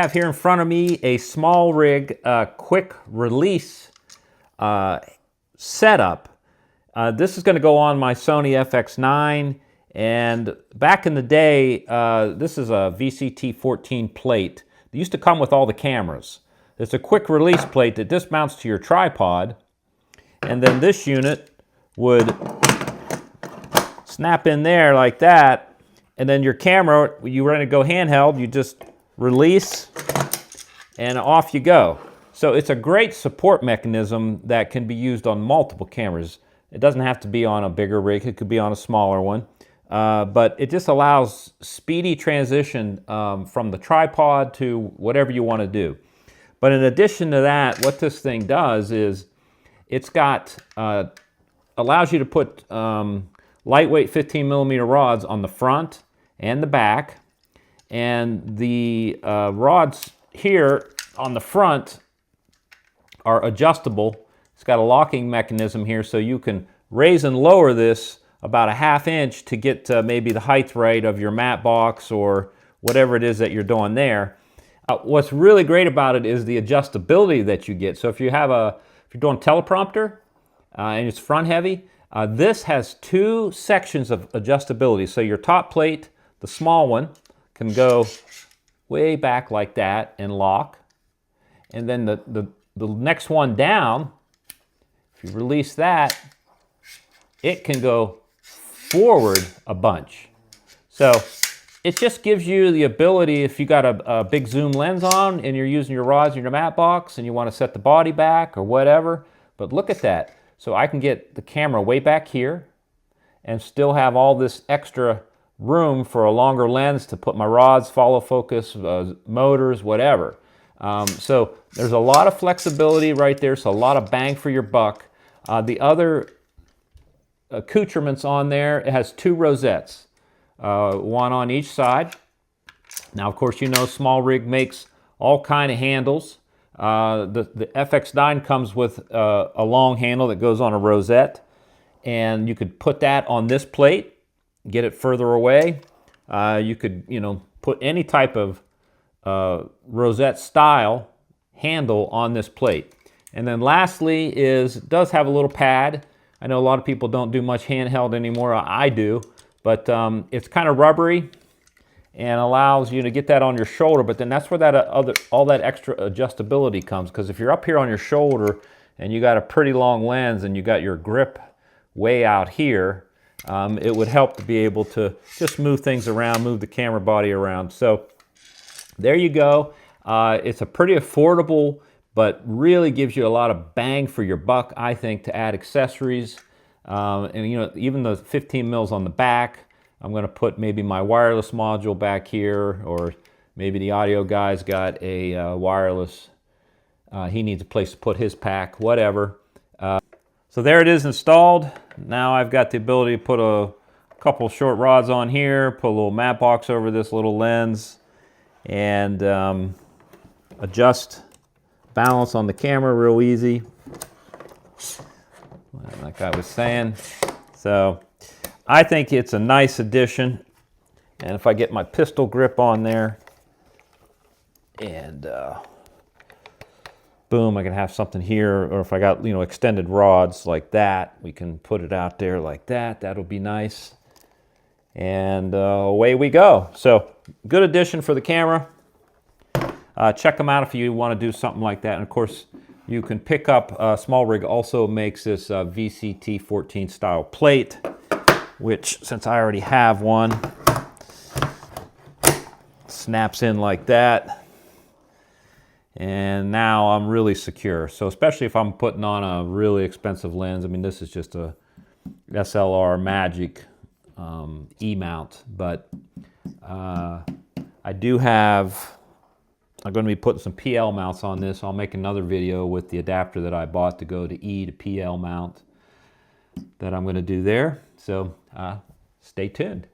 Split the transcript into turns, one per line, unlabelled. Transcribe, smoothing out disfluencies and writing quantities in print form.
I have here in front of me a SmallRig quick release setup. This is going to go on my Sony FX9, and back in the day, this is a VCT-14 plate. They used to come with all the cameras. It's a quick release plate that dismounts to your tripod, and then this unit would snap in there like that, and then your camera, you ready to go handheld, you just release and off you go. So it's a great support mechanism that can be used on multiple cameras. It doesn't have to be on a bigger rig, it could be on a smaller one. But it just allows speedy transition from the tripod to whatever you want to do. But in addition to that, what this thing does is it's got, allows you to put lightweight 15mm rods on the front and the back. And the rods here on the front are adjustable. It's got a locking mechanism here, so you can raise and lower this about a ½ inch to get maybe the height right of your mat box or whatever it is that you're doing there. What's really great about it is the adjustability that you get. So if you're doing teleprompter and it's front heavy, this has 2 sections of adjustability. So your top plate, the small one, can go way back like that and lock. And then the next one down, if you release that, it can go forward a bunch. So it just gives you the ability, if you got a big zoom lens on and you're using your rods in your mat box and you want to set the body back or whatever, but look at that. So I can get the camera way back here and still have all this extra room for a longer lens to put my rods, follow focus, motors, whatever. So there's a lot of flexibility right there, so a lot of bang for your buck. The other accoutrements on there, it has 2 rosettes, one on each side. Now, of course, you know SmallRig makes all kind of handles. The FX9 comes with a long handle that goes on a rosette, and you could put that on this plate, get it further away. You could, put any type of rosette style handle on this plate. And then lastly it does have a little pad. I know a lot of people don't do much handheld anymore. I do, but it's kind of rubbery and allows you to get that on your shoulder. But then that's where all that extra adjustability comes, because if you're up here on your shoulder and you got a pretty long lens and you got your grip way out here, it would help to be able to just move things around, move the camera body around. So there you go. It's a pretty affordable, but really gives you a lot of bang for your buck, I think, to add accessories. And even the 15 mils on the back, I'm going to put maybe my wireless module back here, or maybe the audio guy's got a wireless. He needs a place to put his pack, whatever. So there it is installed. Now I've got the ability to put a couple short rods on here, put a little mat box over this little lens, and adjust balance on the camera real easy, like I was saying. So I think it's a nice addition. And if I get my pistol grip on there and boom, I can have something here, or if I got extended rods like that, we can put it out there like that. That'll be nice. And away we go. So good addition for the camera. Check them out if you want to do something like that. And of course, you can pick up, SmallRig also makes this VCT-14 style plate, which, since I already have one, snaps in like that. And now I'm really secure. So especially if I'm putting on a really expensive lens, I mean, this is just a SLR Magic E-mount, but I do have, I'm going to be putting some PL mounts on this. I'll make another video with the adapter that I bought to go to E to PL mount that I'm going to do there. So stay tuned.